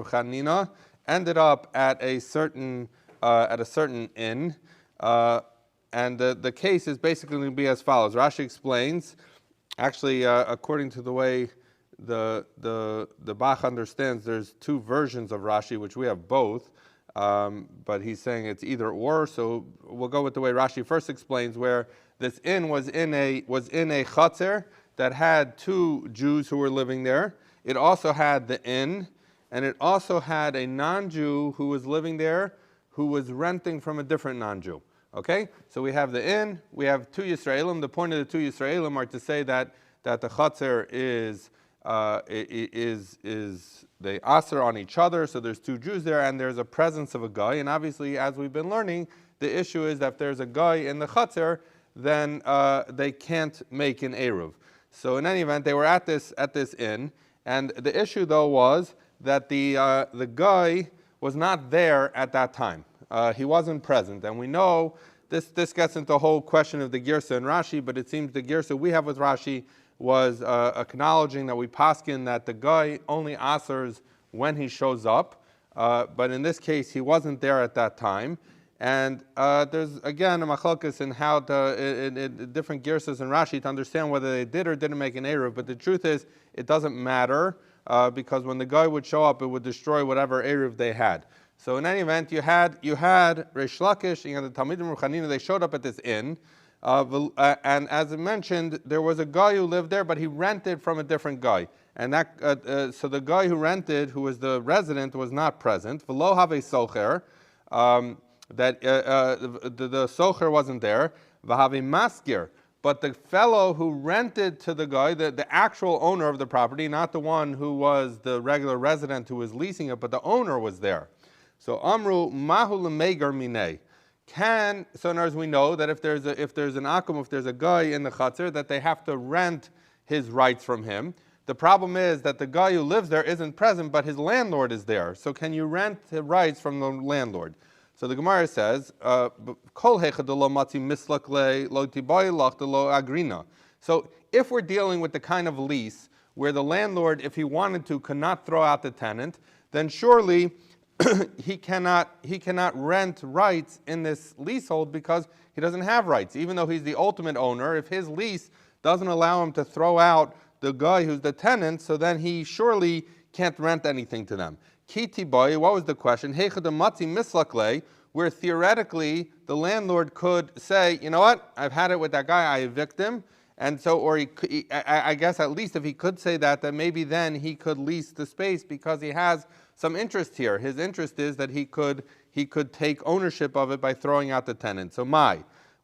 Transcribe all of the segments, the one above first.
Chanina ended up at a certain inn, and the case is basically going to be as follows. Rashi explains, actually, according to the way the Bach understands, there's two versions of Rashi, which we have both, but he's saying it's either or. So we'll go with the way Rashi first explains, where this inn was in a chatzer that had two Jews who were living there. It also had the inn, and it also had a non-Jew who was living there, who was renting from a different non-Jew. Okay, so we have the inn, we have two Yisraelim. The point of the two Yisraelim are to say that the chatzer is they aser on each other. So there's two Jews there, and there's a presence of a guy. And obviously, as we've been learning, the issue is that if there's a guy in the chatzer, then they can't make an eruv. So in any event, they were at this inn, and the issue though was that the guy was not there at that time. He wasn't present, and we know this gets into the whole question of the Girsa and Rashi, but it seems the Girsa we have with Rashi was acknowledging that we paskin that the guy only asers when he shows up, but in this case he wasn't there at that time. And there's again a machlokes in how in different Girsas and Rashi to understand whether they did or didn't make an eruv, but the truth is it doesn't matter because when the guy would show up, it would destroy whatever eruv they had. So in any event, you had Reish Lakish, you had the Talmidim Ruchanina. They showed up at this inn, and as I mentioned, there was a guy who lived there, but he rented from a different guy, and that so the guy who rented, who was the resident, was not present. V'lo have a socher, that the socher wasn't there. V'have maskir, but the fellow who rented to the guy, the actual owner of the property, not the one who was the regular resident who was leasing it, but the owner was there. So Amru Mahu L'Megar Minei. So in other words, we know that if there's an akum, if there's a guy in the chatzer, that they have to rent his rights from him. The problem is that the guy who lives there isn't present, but his landlord is there. So can you rent the rights from the landlord? So the Gemara says, Kol hechadolo matzi mislakle lo tibai lachtelo agrina. So if we're dealing with the kind of lease where the landlord, if he wanted to, could not throw out the tenant, then surely he cannot rent rights in this leasehold because he doesn't have rights. Even though he's the ultimate owner, if his lease doesn't allow him to throw out the guy who's the tenant, so then he surely can't rent anything to them. Kiti boy, what was the question? Heichadamatzi mislakle, where theoretically the landlord could say, you know what, I've had it with that guy, I evict him. And so, or I guess at least if he could say that, then maybe then he could lease the space because he has some interest here. His interest is that he could take ownership of it by throwing out the tenant. So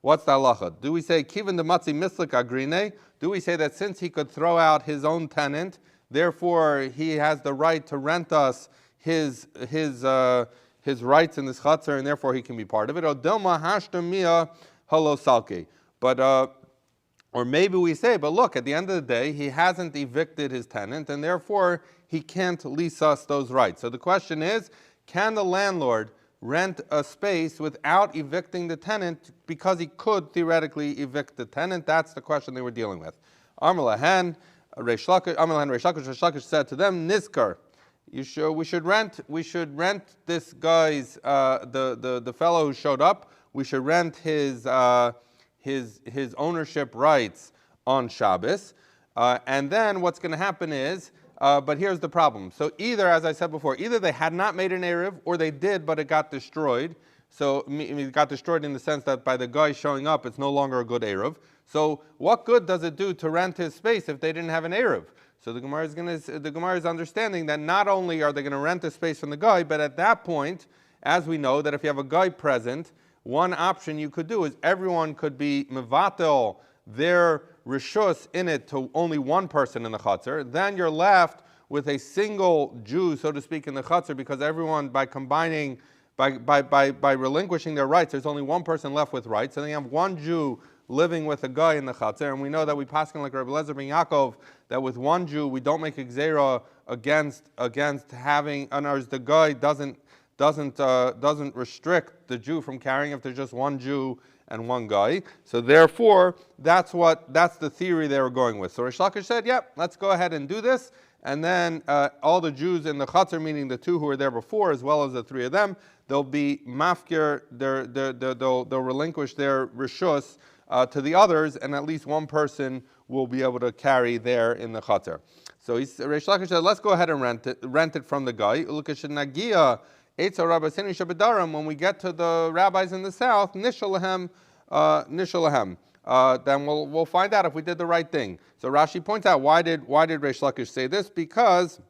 what's the halacha? Do we say kivan the matzi mislik agrine? Do we say that since he could throw out his own tenant, therefore he has the right to rent us his rights in this chatzer, and therefore he can be part of it? Odelma hashtamia halosalke. But or maybe we say, but look, at the end of the day, he hasn't evicted his tenant, and therefore he can't lease us those rights. So the question is, can the landlord rent a space without evicting the tenant because he could theoretically evict the tenant? That's the question they were dealing with. Amar lahen, Reish Lakish said to them, Nizkar, we should rent this guy's the fellow who showed up. We should rent his ownership rights on Shabbos, and then what's going to happen is, but here's the problem. So either, as I said before, either they had not made an eruv, or they did, but it got destroyed. So it got destroyed in the sense that by the guy showing up, it's no longer a good eruv. So what good does it do to rent his space if they didn't have an eruv? So the Gemara is understanding that not only are they going to rent the space from the guy, but at that point, as we know, that if you have a guy present, one option you could do is everyone could be mevatel their rishus in it to only one person in the chutzner. Then you're left with a single Jew, so to speak, in the chutzner, because everyone, by combining, by relinquishing their rights, there's only one person left with rights. And then you have one Jew living with a guy in the chutzner. And we know that we paskin like Rabbi Lezer ben Yaakov that with one Jew we don't make a gzeira against having, in other words, the guy doesn't restrict the Jew from carrying if there's just one Jew and one guy. So therefore, that's the theory they were going with. So Reish Lakish said, yep, let's go ahead and do this. and then all the Jews in the Chatzar, meaning the two who were there before, as well as the three of them, they'll be mafkir, they'll relinquish their rishus to the others, and at least one person will be able to carry there in the Chatzar. So Reish Lakish said, let's go ahead and rent it from the guy. When we get to the rabbis in the south, nishalahem, then we'll find out if we did the right thing. So Rashi points out, why did Reish Lakish say this? Because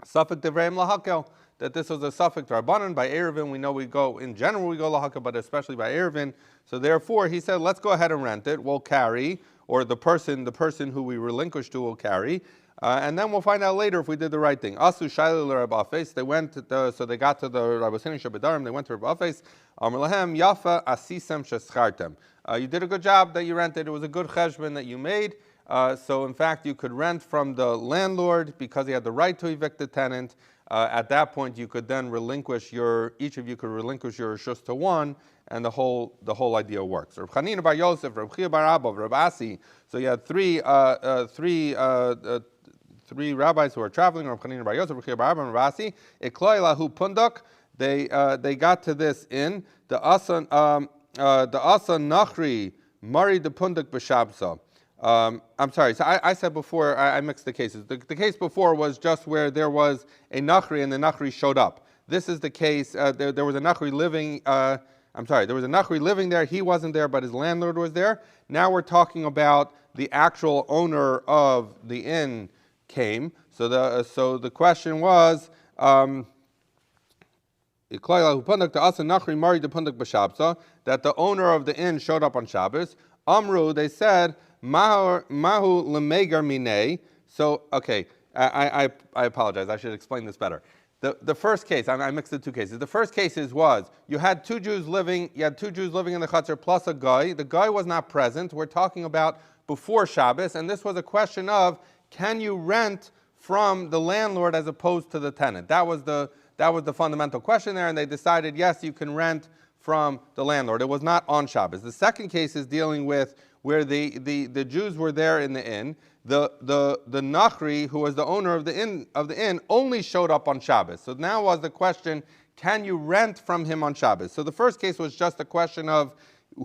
Safek Devreim Lahakel, that this was a Safek Rabbanan by Eruvin. We know we go Lahakel, but especially by Eruvin. So therefore, he said, let's go ahead and rent it. We'll carry, or the person who we relinquish to will carry. And then we'll find out later if we did the right thing. Asu Shaila Rabbi Afes. They went so they got to the Rabbi Sini Shabbarim. They went to Rabbi Afes. Amar Lahem Yafa Asisem Sheschartem. You did a good job that you rented. It was a good cheshbon that you made. So in fact, you could rent from the landlord because he had the right to evict the tenant. At that point, you could then each of you could relinquish your rishus to one, and the whole idea works. Reb Chanina bar Yosef, Reb Chia bar Abba, Reb Asi. So you had three rabbis who were traveling. Reb Chanina bar Yosef, Reb Chia bar Abba, and Reb Asi. Ikloi lahu pundak. They got to this inn. The asa nachri mari de pundak b'shabsa. I'm sorry. So I said before, I mixed the cases. The case before was just where there was a nachri and the nachri showed up. This is the case. There was a nachri living. There was a nachri living there. He wasn't there, but his landlord was there. Now we're talking about the actual owner of the inn came. So the question was. That the owner of the inn showed up on Shabbos. Amru, they said, Mahu lemegar minei. So, okay, I apologize. I should explain this better. The first case, I mixed the two cases. The first case was you had two Jews living in the Chatzar plus a guy. The guy was not present. We're talking about before Shabbos, and this was a question of, can you rent from the landlord as opposed to the tenant? That was the fundamental question there, and they decided, yes, you can rent from the landlord. It was not on Shabbos. The second case is dealing with where the Jews were there in the inn. The Nachri, who was the owner of the inn, only showed up on Shabbos. So now was the question, can you rent from him on Shabbos? So the first case was just a question of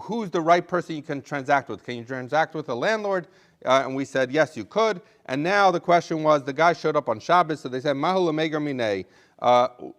who's the right person you can transact with. Can you transact with a landlord? And we said, yes, you could. And now the question was, the guy showed up on Shabbos, so they said, Mahu lemegar minei.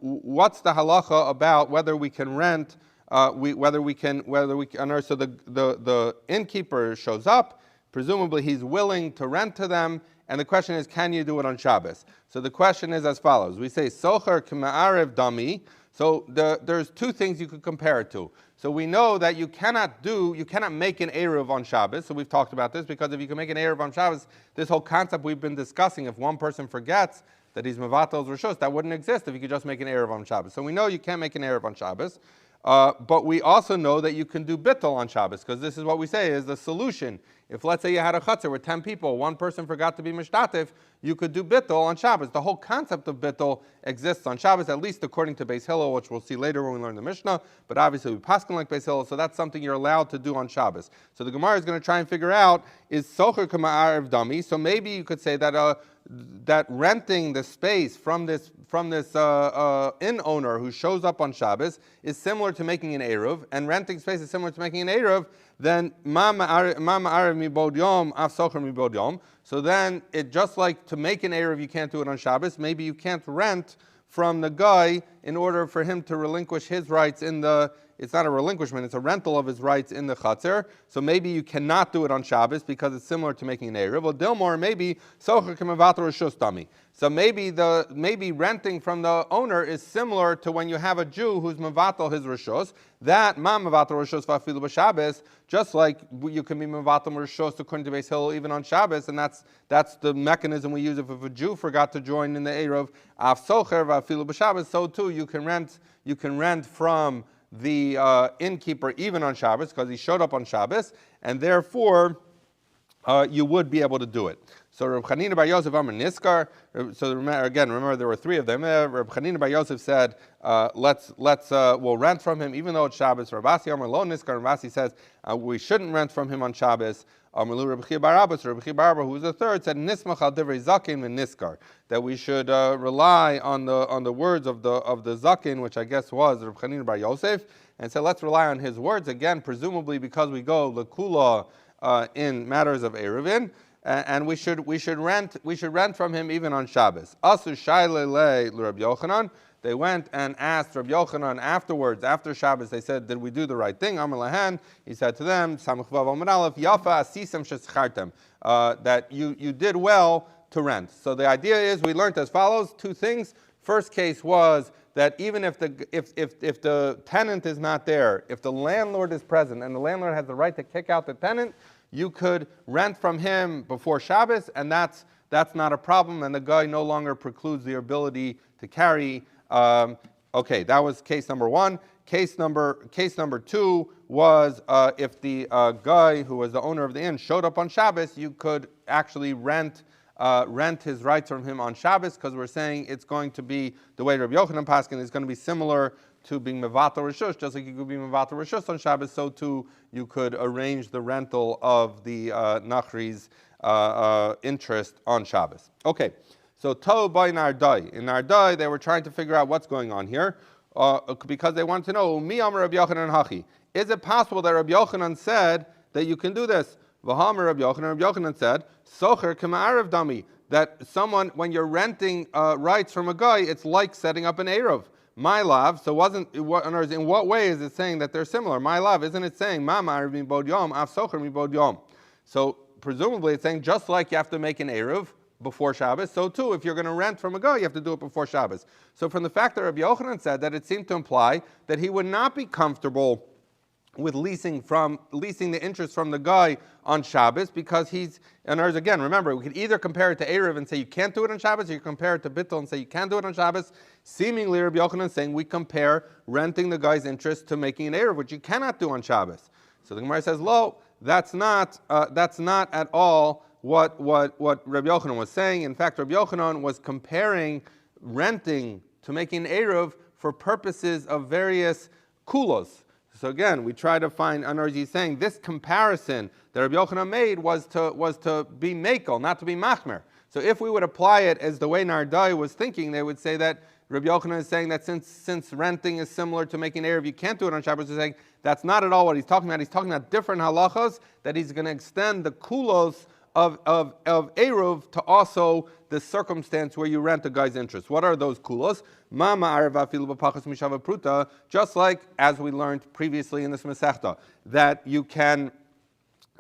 What's the halacha about whether we can rent? So the innkeeper shows up. Presumably, he's willing to rent to them, and the question is, can you do it on Shabbos? So the question is as follows: we say socher k'ma'arev dami. So there's two things you could compare it to. So we know that you cannot make an eruv on Shabbos. So we've talked about this, because if you can make an eruv on Shabbos, this whole concept we've been discussing, if one person forgets that he's mevatel's rishus, that wouldn't exist if you could just make an eruv on Shabbos. So we know you can't make an eruv on Shabbos. But we also know that you can do bittul on Shabbos, because this is what we say is the solution. If, let's say, you had a chutzner with 10 people, one person forgot to be mishtatif, you could do bittul on Shabbos. The whole concept of bittul exists on Shabbos, at least according to Beis Hillel, which we'll see later when we learn the Mishnah. But obviously we paskin like Beis Hillel, so that's something you're allowed to do on Shabbos. So the Gemara is going to try and figure out, is socher k'ma'arev dami? So maybe you could say that that renting the space from this inn owner who shows up on Shabbos is similar to making an eruv, and renting space is similar to making an eruv. Then ma ma'arev mibod yom af socher mibod yom. So then, it just like to make an eruv, you can't do it on Shabbos. Maybe you can't rent from the guy in order for him to relinquish his rights in the. It's not a relinquishment; it's a rental of his rights in the chutzner. So maybe you cannot do it on Shabbos because it's similar to making an eruv. Well, Dilmor, maybe socher k'mevater rishus dami. So maybe renting from the owner is similar to when you have a Jew who's mevatel his rishus. That ma mevatel rishus v'afilu b'Shabbos, just like you can be mevatel rishus according to Beis Hillel even on Shabbos, and that's the mechanism we use if a Jew forgot to join in the eruv af socher v'afilu b'Shabbos. So too you can rent from the innkeeper even on Shabbos because he showed up on Shabbos, and therefore you would be able to do it. So Reb Chanina bar Yosef Amar Niskar. So remember there were three of them. Reb Chanina bar Yosef said, we'll rent from him even though it's Shabbos. Reb Asi Amar Lo Niskar. Reb Asi says we shouldn't rent from him on Shabbos. Amrlu Rabbi Chia bar Abba, so Rabbi Chia bar Abba, who was the third, said Nismach al divrei zaken and niskar, that we should rely on the words of the zaken, which I guess was Rabbi Chanina bar Yosef, and said let's rely on his words again, presumably because we go lekula in matters of Eruvin. And we should rent from him even on Shabbos. Asu shayle le Rabbi Yochanan. They went and asked Rabbi Yochanan afterwards, after Shabbos. They said, "Did we do the right thing?" Amar lahen. He said to them, "Samach vav Amar Aleph Yafa asisem sheschartem." That you did well to rent. So the idea is we learned as follows: two things. First case was that even if the tenant is not there, if the landlord is present and the landlord has the right to kick out the tenant, you could rent from him before Shabbos, and that's not a problem, and the guy no longer precludes the ability to carry. Okay, that was case number one. Case number two was if the guy who was the owner of the inn showed up on Shabbos, you could actually rent his rights from him on Shabbos, because we're saying it's going to be the way Rabbi Yochanan Paskin is going to be similar to being mevatel reshus, just like you could be mevatel reshus on Shabbos, so too you could arrange the rental of the nachri's interest on Shabbos. Okay, so to by Nardai. In Nardai, they were trying to figure out what's going on here, because they wanted to know, Mi Amar Rabbi Yochanan Hachi. Is it possible that Rabbi Yochanan said that you can do this? V'hamar Rabbi Yochanan said, Socher k'ma'arav dami, that someone, when you're renting rights from a guy, it's like setting up an Eruv. My love, so in what way is it saying that they're similar? My love, isn't it saying, Ma'mar mi bod yom, af socher mi bod yom? So presumably it's saying just like you have to make an Eruv before Shabbos, so too, if you're going to rent from a guy, you have to do it before Shabbos. So from the fact that Rabbi Yochanan said that, it seemed to imply that he would not be comfortable with leasing the interest from the guy on Shabbos, because and ours again, remember, we could either compare it to Eruv and say you can't do it on Shabbos, or you compare it to Bittul and say you can do it on Shabbos. Seemingly, Rabbi Yochanan is saying we compare renting the guy's interest to making an Eruv, which you cannot do on Shabbos. So the Gemara says, "Lo, that's not at all what Rabbi Yochanan was saying. In fact, Rabbi Yochanan was comparing renting to making an Eruv for purposes of various kulos." So again, we try to find, he's saying this comparison that Rabbi Yochanan made was to be mekel, not to be machmer. So if we would apply it as the way Nardai was thinking, they would say that Rabbi Yochanan is saying that since renting is similar to making Eruv, you can't do it on Shabbos. He's saying that's not at all what he's talking about. He's talking about different halachas, that he's going to extend the kulos of Eruv to also the circumstance where you rent a guy's interest. What are those kulos? Just like as we learned previously in this Masechta, that you can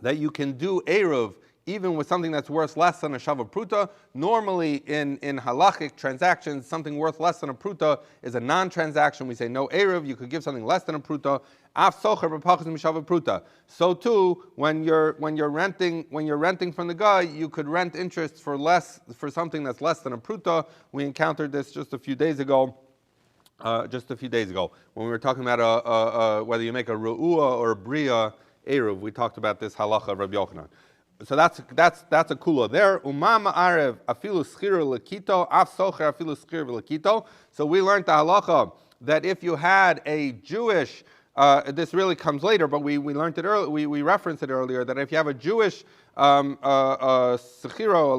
do Eruv even with something that's worth less than a shava pruta. Normally in halachic transactions, something worth less than a pruta is a non-transaction. We say no Eruv, you could give something less than a pruta. Af socher b'pachas mishava pruta. So too, when you're renting from the guy, you could rent interest for something that's less than a pruta. We encountered this just a few days ago. When we were talking about whether you make a ru'ua or a bria Eruv. We talked about this halacha of Rabbi Yochanan. So that's a kula there. Umama arev afilu schir lekito af socher afilu schir lekito. So we learned the halacha that if you had a Jewish, this really comes later, but we learned it earlier. We referenced it earlier that if you have a Jewish sechiro,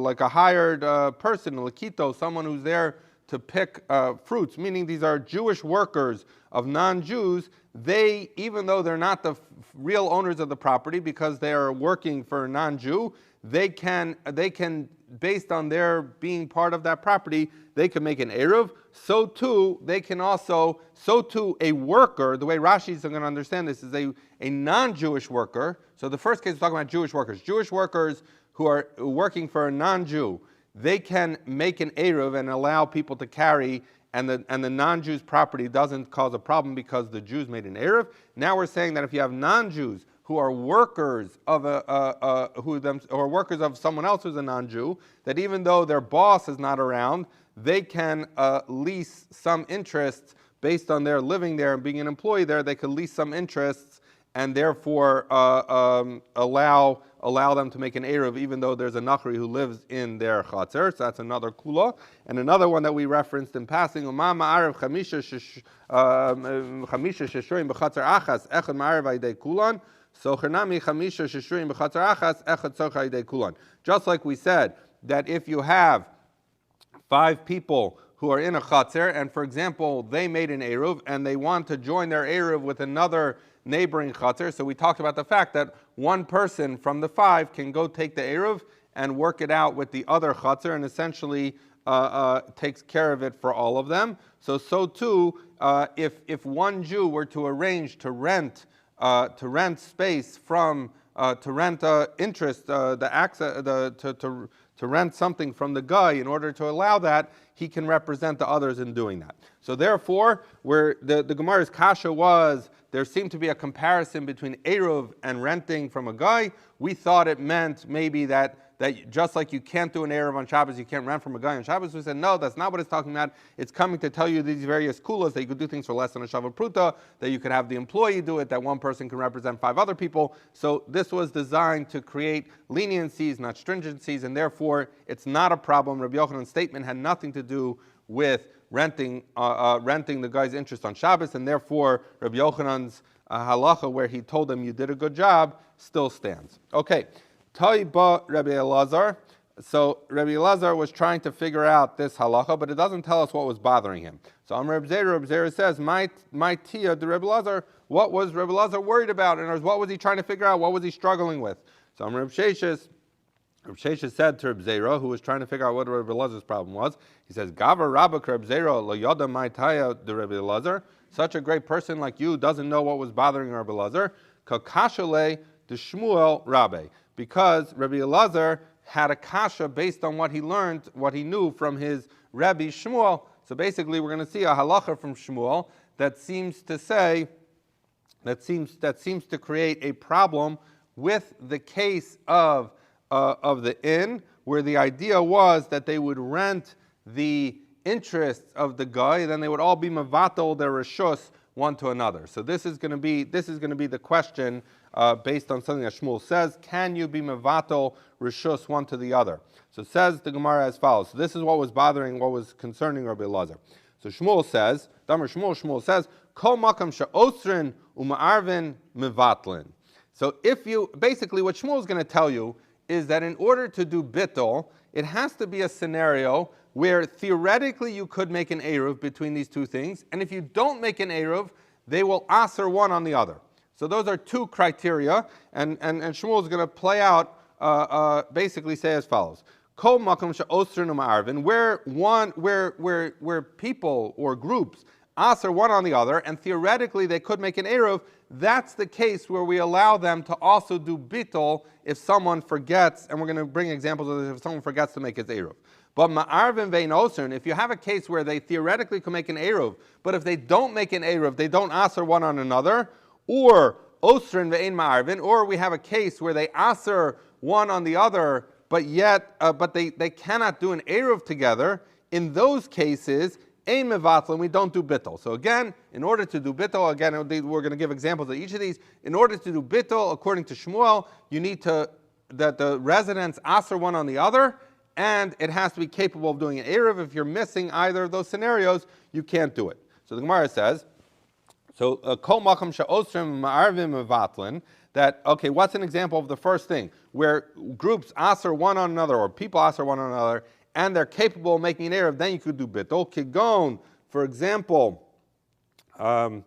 like a hired person, lekito, someone who's there to pick fruits, meaning these are Jewish workers of non-Jews, they, even though they're not the real owners of the property because they are working for a non-Jew, they can, based on their being part of that property, they can make an Eruv. So too a worker, the way Rashi is going to understand this, is a non-Jewish worker. So the first case we're talking about Jewish workers who are working for a non-Jew, they can make an Eruv and allow people to carry, and the non-Jew's property doesn't cause a problem because the Jews made an Eruv. Now we're saying that if you have non-Jews who are workers of workers of someone else who's a non-Jew, that even though their boss is not around, they can lease some interests based on their living there and being an employee there. They can lease some interests and therefore allow them to make an Eruv, even though there's a Nachri who lives in their Chatzar. So that's another Kula. And another one that we referenced in passing, Umama Arev Chamisha Sheshurim B'Chatzar Achas Echad Ma'arev Aydei Kulan. So just like we said, that if you have 5 people who are in a chatzar, and for example, they made an eruv, and they want to join their eruv with another neighboring chatzar, so we talked about the fact that one person from the 5 can go take the eruv and work it out with the other chatzar, and essentially takes care of it for all of them. So too, if one Jew were to arrange to rent space from to rent interest, the access, to rent something from the guy, in order to allow that, he can represent the others in doing that. So therefore, where the Gemara's kasha was, there seemed to be a comparison between eruv and renting from a guy. We thought it meant maybe that just like you can't do an eruv on Shabbos, you can't rent from a guy on Shabbos. We said, no, that's not what it's talking about. It's coming to tell you these various kulas, that you could do things for less than a Shavah Pruta, that you could have the employee do it, that one person can represent 5 other people. So this was designed to create leniencies, not stringencies, and therefore it's not a problem. Rabbi Yochanan's statement had nothing to do with renting the guy's interest on Shabbos, and therefore Rabbi Yochanan's halacha, where he told him you did a good job, still stands. Okay. Taiba Rabbi Elazar. So Rabbi Elazar was trying to figure out this halacha, but it doesn't tell us what was bothering him. So Amr Reb Zera says, my tia de Rabbi Elazar, what was Rabbi Elazar worried about, and what was he trying to figure out? What was he struggling with? So Amr Reb Sheshes said to Reb Zera, who was trying to figure out what Rabbi Elazar's problem was, he says, Gavar Rabbak Reb Zera lo yoda my tia de Rabbi Elazar. Such a great person like you doesn't know what was bothering Rabbi Elazar. Kakashale de Shmuel Rabbe. Because Rabbi Elazar had a kasha based on what he learned, what he knew from his Rabbi Shmuel. So basically, we're going to see a halacha from Shmuel that seems to say, that seems to create a problem with the case of the inn, where the idea was that they would rent the interests of the guy, and then they would all be mavatal their reshus one to another. So this is going to be the question. Based on something that Shmuel says, can you be mevatel rishus one to the other? So says the Gemara as follows. So this is what was concerning Rabbi Elazar. So Shmuel says, Shmuel says, Kol makam she'osrin uma'arvin mevatlin. So basically what Shmuel is going to tell you is that in order to do bittul, it has to be a scenario where theoretically you could make an eruv between these two things, and if you don't make an eruv, they will aser one on the other. So those are 2 criteria, and Shmuel is going to play out, basically say as follows: Kol makom she'osrin u'ma'arvin, where people or groups aser one on the other, and theoretically they could make an eruv. That's the case where we allow them to also do bittul if someone forgets, and we're going to bring examples of this if someone forgets to make his eruv. But ma'arvin vein osrin, if you have a case where they theoretically can make an eruv, but if they don't make an eruv, they don't aser one on another. Or osrin ve'ein ma'arvin, or we have a case where they aser one on the other, but they cannot do an eruv together. In those cases, ein mevatlin, we don't do bittul. So again, in order to do bittul, we're going to give examples of each of these. In order to do bittul, according to Shmuel, you need that the residents aser one on the other, and it has to be capable of doing an eruv. If you're missing either of those scenarios, you can't do it. So the Gemara says, so kol makam she'osrim ma'arvim mevatlin, that, okay, what's an example of the first thing? Where groups aser one on another, or people aser one on another, and they're capable of making an eruv, then you could do bittul. Kigon, for example, kigon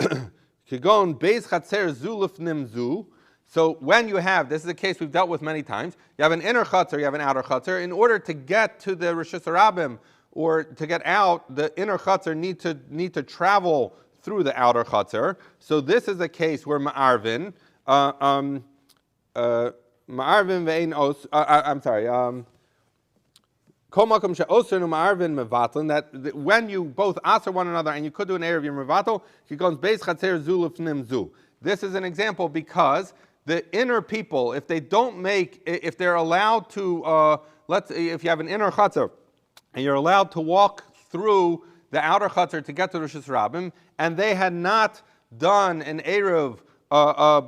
beis chatzer zu lifnim zu. So when you have, this is a case we've dealt with many times, you have an inner chatzar, you have an outer chatzar. In order to get to the reshus harabim, or to get out, the inner chatzar need to travel through the outer chatzar. So this is a case where ma'arvin ve'ein os. Kol makom she'osrin u'ma'arvin mevatlin. That when you both aser one another and you could do an eruv you're mevatel, he goes beis chatzer zu lifnim zu. This is an example because the inner people, if they're allowed to, if you have an inner chatzar and you're allowed to walk through the outer chatzar to get to Rishus Rabbim, and they had not done an eruv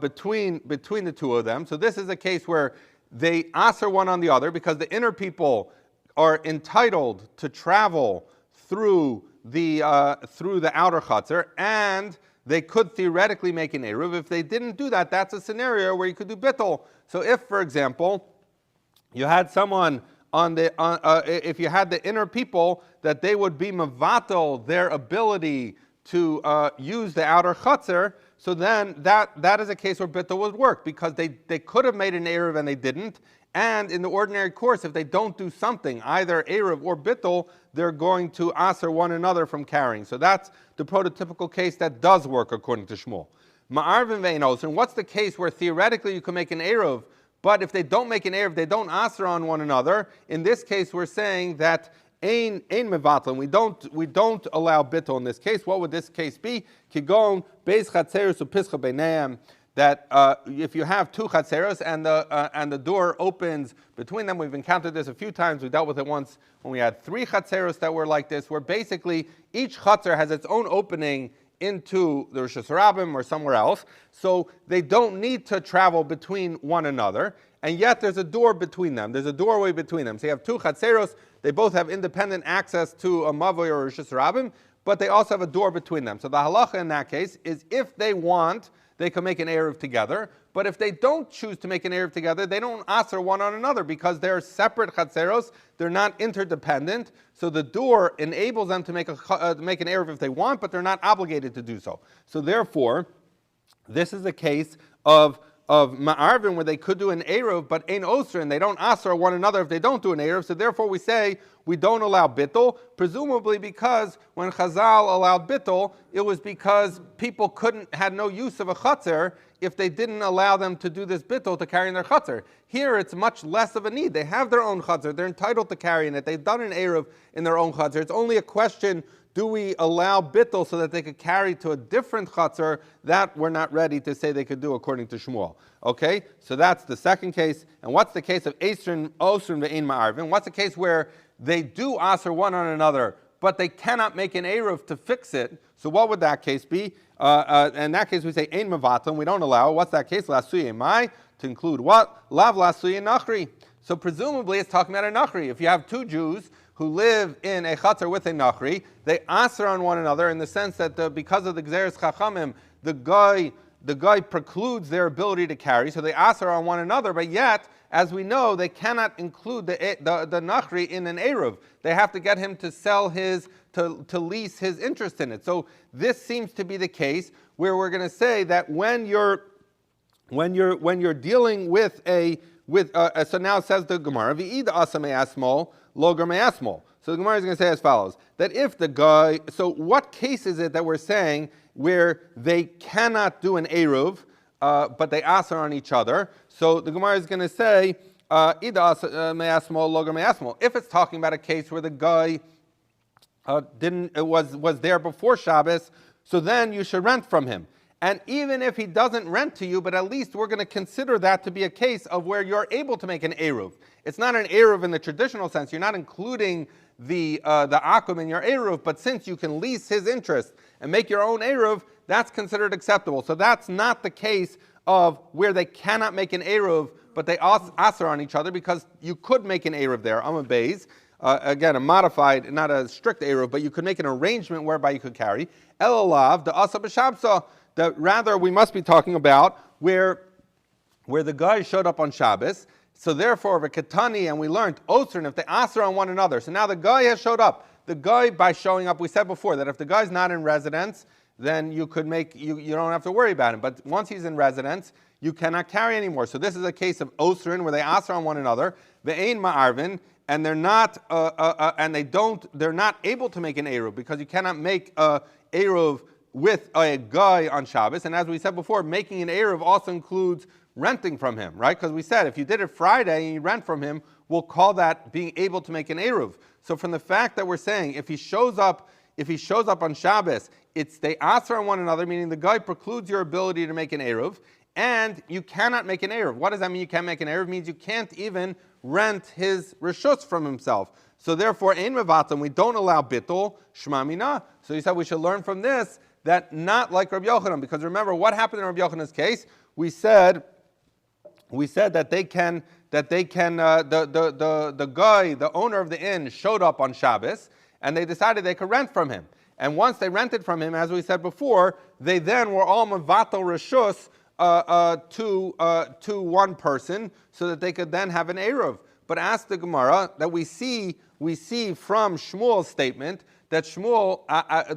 between the two of them. So this is a case where they aser one on the other because the inner people are entitled to travel through the outer chatzar, and they could theoretically make an Eruv. If they didn't do that, that's a scenario where you could do bittul. So if, for example, you had someone if you had the inner people, that they would be mevatel their ability to use the outer chutzner, so then that is a case where bittul would work, because they could have made an Eruv and they didn't. And in the ordinary course, if they don't do something, either Eruv or bittul, they're going to aser one another from carrying. So that's the prototypical case that does work according to Shmuel. Ma'arvin ve'ein osrin. What's the case where theoretically you can make an Eruv, but if they don't make an Eruv, they don't aser on one another? In this case, we're saying that ein mevatlin. We don't allow bittul in this case. What would this case be? Kigon beis chatzeros upischa beineim. That if you have two chatzeros and the door opens between them, we've encountered this a few times. We dealt with it once when we had three chatzeros that were like this, where basically each chatzer has its own opening into the Rosh Hashanah or somewhere else, so they don't need to travel between one another, and yet there's a door between them. There's a doorway between them. So you have two chatzeros, they both have independent access to a mavoi or a Rosh Hashanah, but they also have a door between them. So the halacha in that case is if they want, they can make an Eruv together, but if they don't choose to make an Eruv together, they don't aser one on another, because they're separate chatzeros, they're not interdependent, so the door enables them to make an Eruv if they want, but they're not obligated to do so. So therefore, this is a case of ma'arvin where they could do an Eruv, but ein osrin, they don't aser one another if they don't do an Eruv, so therefore we say we don't allow bittul, presumably because when Chazal allowed bittul, it was because people had no use of a chutzner if they didn't allow them to do this bittul to carry in their chutzner. Here it's much less of a need. They have their own chutzner, they're entitled to carry in it, they've done an Eruv in their own chutzner. It's only a question, do we allow bittul so that they could carry to a different chutzner? That we're not ready to say they could do according to Shmuel. Okay, so that's the second case. And what's the case of osrin ve'ein ma'arvin? What's the case where they do aser one on another, but they cannot make an Eruv to fix it? So what would that case be? In that case we say ein mevatlin, we don't allow. What's that case? Lasuye mai, to include what? Lav lasuye nachri. So presumably it's talking about a nachri. If you have two Jews who live in a chutzner with a nachri, they aser on one another in the sense that because of the gzeres chachamim, the guy precludes their ability to carry, so they aser on one another, but yet, as we know, they cannot include the nachri in an Eruv. They have to get him to sell to lease his interest in it. So this seems to be the case where we're going to say that when you're dealing with so now it says the Gemara, v'ida asa me'asmol, loger me'asmol. So the Gemara is going to say as follows, that if the guy, so what case is it that we're saying where they cannot do an Eruv, but they aser on each other? So the Gemara is going to say, ida asa me'asmol, loger me'asmol. If it's talking about a case where the guy was there before Shabbos, so then you should rent from him. And even if he doesn't rent to you, but at least we're going to consider that to be a case of where you're able to make an Eruv. It's not an Eruv in the traditional sense. You're not including the akum in your Eruv, but since you can lease his interest and make your own Eruv, that's considered acceptable. So that's not the case of where they cannot make an Eruv, but they aser on each other, because you could make an Eruv there. I'm a Beis. Again, a modified, not a strict Eruv, but you could make an arrangement whereby you could carry. Elalav, the asa b'shabsa. That rather we must be talking about where the guy showed up on Shabbos. So therefore, V'katani, and we learned osrin, if they aser on one another. So now the guy has showed up. The guy, by showing up, we said before that if the guy's not in residence, then you could you don't have to worry about him. But once he's in residence, you cannot carry anymore. So this is a case of osrin where they aser on one another. Ve'ein ma'arvin, and they're not they're not able to make an Eruv, because you cannot make a Eruv with a guy on Shabbos. And as we said before, making an Eruv also includes renting from him, right? Because we said if you did it Friday and you rent from him, we'll call that being able to make an Eruv. So from the fact that we're saying if he shows up on Shabbos, they aser on one another, meaning the guy precludes your ability to make an Eruv, and you cannot make an Eruv. What does that mean? You can't make an Eruv? It means you can't even rent his reshus from himself. So therefore, ein mevatam, we don't allow bittul, shma mina. So he said we should learn from this that not like Rabbi Yochanan, because remember what happened in Rabbi Yochanan's case. We said that the guy, the owner of the inn, showed up on Shabbos, and they decided they could rent from him. And once they rented from him, as we said before, they then were all mevatel reshus to one person, so that they could then have an eruv. But ask the Gemara that we see from Shmuel's statement that Shmuel,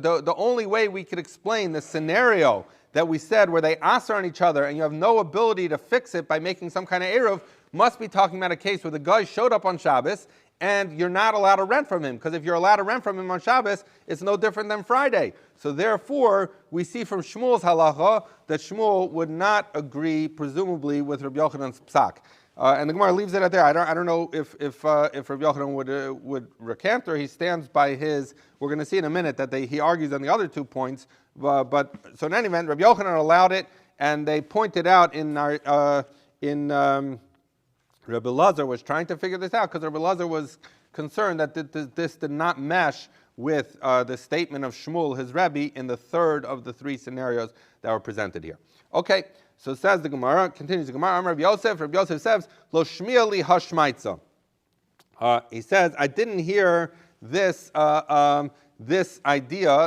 the only way we could explain the scenario that we said where they aser on each other and you have no ability to fix it by making some kind of eruv, must be talking about a case where the guy showed up on Shabbos and you're not allowed to rent from him, because if you're allowed to rent from him on Shabbos, it's no different than Friday. So therefore, we see from Shmuel's halacha that Shmuel would not agree, presumably, with Rabbi Yochanan's psak. And the Gemara leaves it at there. I don't know if Rabbi Yochanan would recant, or he stands by his. We're going to see in a minute that he argues on the other 2 points. But so in any event, Rabbi Yochanan allowed it, and they pointed out Rabbi Lazar was trying to figure this out, because Rabbi Lazar was concerned that this did not mesh with the statement of Shmuel, his Rebbe, in the third of the 3 scenarios that were presented here. Okay, so says the Gemara, continues the Gemara, Rabbi Yosef says, Lo shmiya li hashmaitza. He says, I didn't hear this idea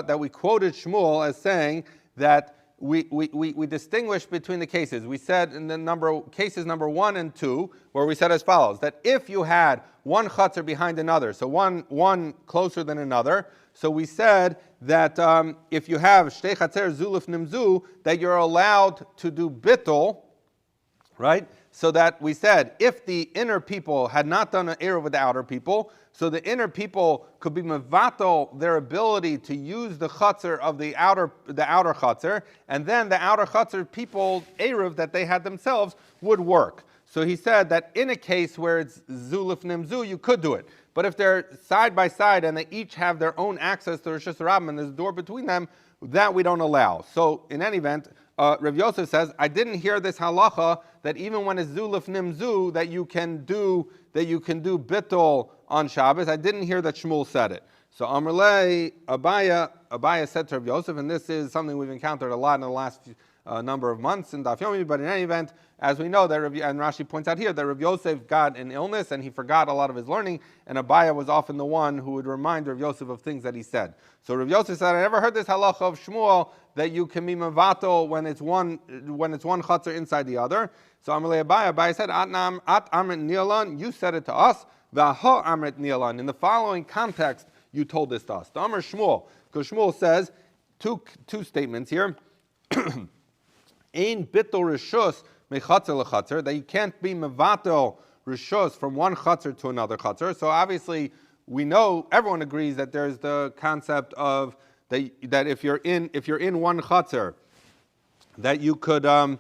that we quoted Shmuel as saying that we distinguish between the cases. We said in the cases number 1 and 2, where we said as follows, that if you had one chutzner behind another, so one closer than another, so we said that if you have shtei chatzer zuluf nimzu, that you're allowed to do bittul, right? So that we said, if the inner people had not done an eruv with the outer people, so the inner people could be mevatel their ability to use the chutzner of the outer chutzner, and then the outer chutzner people eruv that they had themselves would work. So he said that in a case where it's zuluf nimzu, you could do it. But if they're side by side and they each have their own access to Rosh Hashanah and there's a door between them, that we don't allow. So in any event, Rav Yosef says, I didn't hear this halacha that even when it's zuluf nimzu that you can do bittul on Shabbos. I didn't hear that Shmuel said it. So Amrlei Abaya said to Rav Yosef, and this is something we've encountered a lot in the last number of months in Daf Yomi, but in any event, as we know, that and Rashi points out here that Rav Yosef got an illness and he forgot a lot of his learning, and Abaya was often the one who would remind Rav Yosef of things that he said. So Rav Yosef said, I never heard this halacha of Shmuel that you can be mevatel when it's one chutzner inside the other. So Amalei Abaya said, At amrit nialan, you said it to us. V'aha amrit nialan. In the following context, you told this to us. The Amr Shmuel, because Shmuel says two statements here. Ein bittul rishus mechatzer lechatzer, that you can't be mevatel rishus from one chatzer to another chatzer. So obviously, we know, everyone agrees that there's the concept of that if you're in one chatzer, that you could that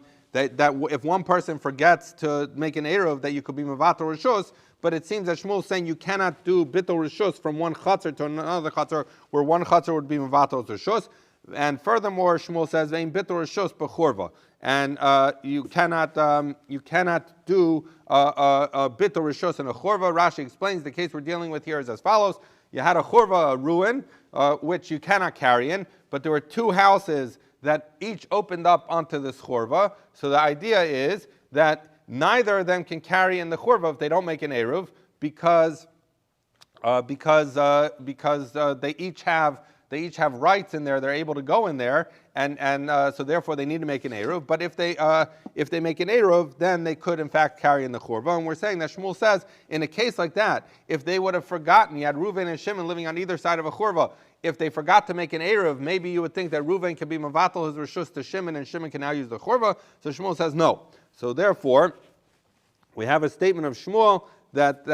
if one person forgets to make an eruv, that you could be mevatel rishus. But it seems that Shmuel is saying you cannot do bittul rishus from one chatzer to another chatzer, where one chatzer would be mevatel rishus. And furthermore, Shmuel says vein bittul rishus bechorva, and you cannot do a bittul rishus in a chorva. Rashi explains the case we're dealing with here is as follows: you had a chorva, a ruin, which you cannot carry in, but there were 2 houses that each opened up onto this chorva. So the idea is that neither of them can carry in the chorva if they don't make an eruv, because they each have rights in there. They're able to go in there, and so therefore they need to make an eruv. But if they make an eruv, then they could in fact carry in the churva. And we're saying that Shmuel says in a case like that, if they would have forgotten, you had Reuven and Shimon living on either side of a churva. If they forgot to make an eruv, maybe you would think that Reuven can be mevatel his reshus to Shimon, and Shimon can now use the churva. So Shmuel says no. So therefore, we have a statement of Shmuel that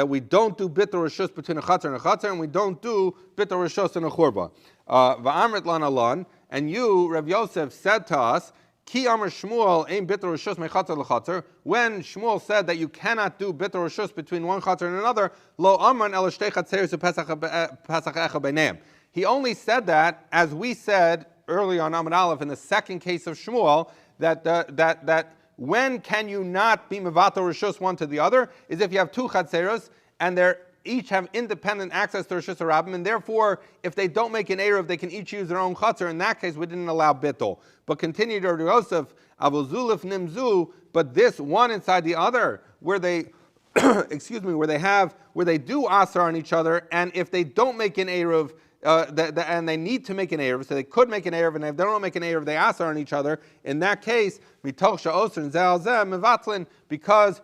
we don't do bittul reshus between a chatzar and a chatzar, and we don't do bittul reshus in a churba. Va'amrit lan alan, and you, Rav Yosef, said to us, Ki amar Shmuel ein bittul reshus mechatzar lechatzar. When Shmuel said that you cannot do bittul reshus between one chatzar and another, lo amran el shtei chatzeros pesach echa beineim. He only said that, as we said early on Amud Aleph in the second case of Shmuel, that when can you not be mevatel reshus one to the other is if you have 2 chatzeros and they each have independent access to reshus harabim, and therefore if they don't make an eruv, they can each use their own chatzer. In that case, we didn't allow bittul. But continued Rav Yosef, avuzulif nimzu, but this one inside the other, where they where they do asar on each other, and if they don't make an eruv, and they need to make an Eruv, so they could make an Eruv, and if they don't make an Eruv, they asar on each other. In that case, mitoch she'oser and zel zeh mevatlin, because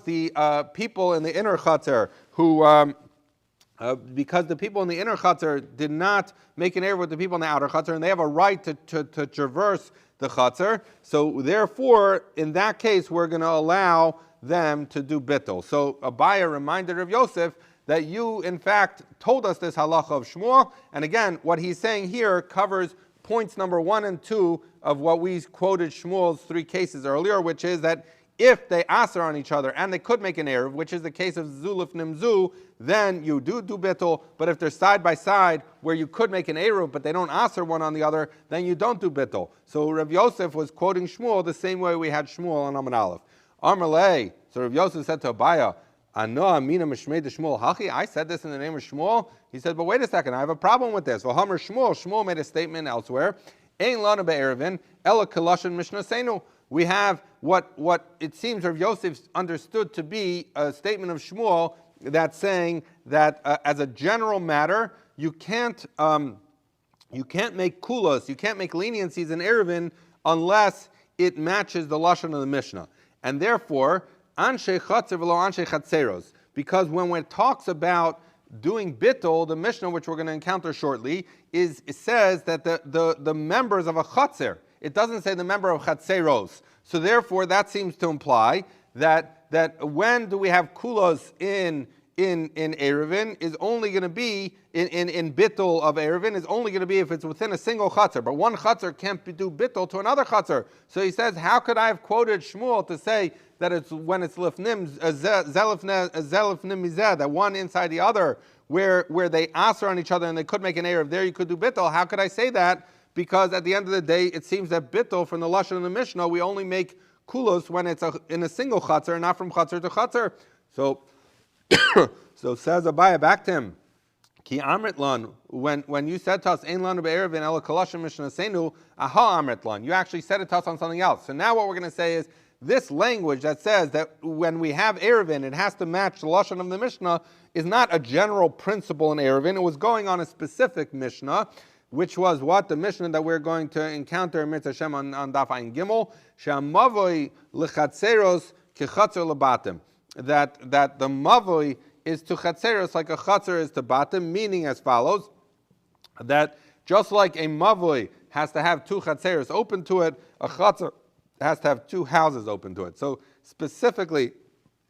the people in the inner chatzar who because the people in the inner chatzar did not make an Eruv with the people in the outer chatzar, and they have a right to traverse the chatzar. So therefore, in that case, we're going to allow them to do bittul. So Abaya reminded of Yosef that you, in fact, told us this halacha of Shmuel. And again, what he's saying here covers points number 1 and 2 of what we quoted Shmuel's 3 cases earlier, which is that if they aser on each other and they could make an Eruv, which is the case of Zuluf Nimzu, then you do bittul. But if they're side by side, where you could make an Eruv, but they don't aser one on the other, then you don't do bittul. So Rav Yosef was quoting Shmuel the same way we had Shmuel on Amud Aleph. Amarle, so Rav Yosef said to Abaya, I said this in the name of Shmuel. He said, but wait a second, I have a problem with this. Well, Hamar Shmuel made a statement elsewhere. Ein lana be'erevin ela kalashin mishnasenu. We have what it seems Rav Yosef understood to be a statement of Shmuel that's saying that as a general matter, you can't make kulos, you can't make leniencies in Eruvin unless it matches the lashon of the Mishnah, and therefore anshe chatzer v'lo anshe chatzeros, because when it talks about doing bittul, the Mishnah, which we're going to encounter shortly, it says that the members of a chatzer. It doesn't say the member of chatzeros. So therefore, that seems to imply that when do we have kulos in Eruvin is only going to be in bittul of Eruvin is only going to be if it's within a single chatzar. But one chatzar can't do bittul to another chatzar. So he says, how could I have quoted Shmuel to say that it's when it's lifnim zelifnim mizeh, that one inside the other, where they aser on each other and they could make an Eruv, there you could do bittul. How could I say that? Because at the end of the day, it seems that bittul from the lashon of the Mishnah, we only make kulos when it's in a single chatzar, and not from chatzar to chatzar. So, so says Abaya back to him, Ki amritlan, when you said to us, Ein lanu be'erevin ela kalashim mishnasenu, aha amritlan, you actually said it to us on something else. So now what we're going to say is, this language that says that when we have Eruvin, it has to match the lashon of the Mishnah, is not a general principle in Eruvin. It was going on a specific Mishnah, which was what? The Mishnah that we're going to encounter in Mitzvah Hashem on Daf Ayin Gimel, she'amavoi lechatzeros kechatzer lebatim. That the mavoi is to chatzeros like a chatzer is to batim, meaning as follows, that just like a mavoi has to have 2 chatzeros open to it, a chatzer has to have 2 houses open to it. So specifically,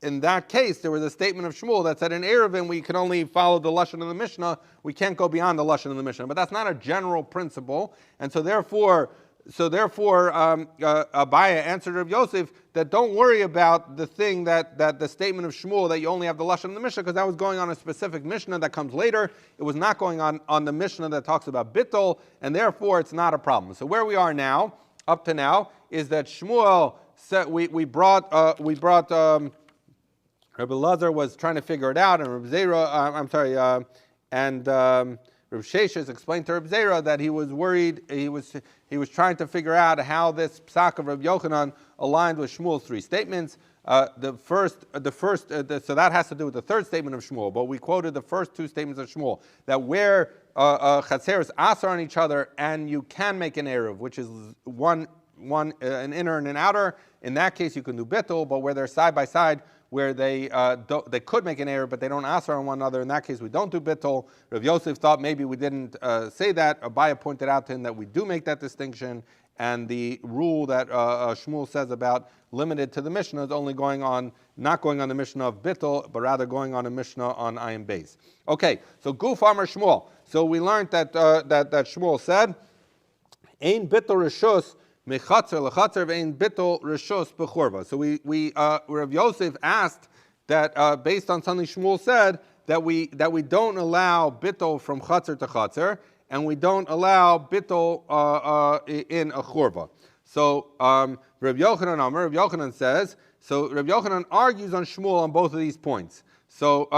in that case, there was a statement of Shmuel that said in Eruvin we can only follow the lashon of the Mishnah. We can't go beyond the lashon of the Mishnah. But that's not a general principle, and so therefore, Abaya answered Rav Yosef that don't worry about the thing that the statement of Shmuel that you only have the lashon of the Mishnah, because that was going on a specific Mishnah that comes later. It was not going on the Mishnah that talks about bittul, and therefore it's not a problem. So where we are now, up to now, is that Shmuel said we brought. Rabbi Lazar was trying to figure it out, and Rabbi Zera, Rabbi Sheshes explained to Rabbi Zera that he was worried. He was trying to figure out how this psak of Rabbi Yochanan aligned with Shmuel's 3 statements. So that has to do with the 3rd statement of Shmuel. But we quoted the first 2 statements of Shmuel that where chatzeros aser on each other and you can make an eruv, which is one an inner and an outer. In that case, you can do bittul. But where they're side by side, where they could make an error, but they don't aser on one another. In that case, we don't do bittul. Rav Yosef thought maybe we didn't say that. Abaya pointed out to him that we do make that distinction, and the rule that Shmuel says about limited to the Mishnah is only not going on the Mishnah of bittul, but rather going on a Mishnah on ayin base. Okay, so Guf Amar Shmuel. So we learned that Shmuel said, Ein bittul rishus mechatzer lechatzer ve'ein bittul rishus bechorva. So Rav Yosef asked that based on something Shmuel said that we don't allow bittul from chatzer to chatzer, and we don't allow bittul in a chorva. So Rav Yochanan says. So Rav Yochanan argues on Shmuel on both of these points. So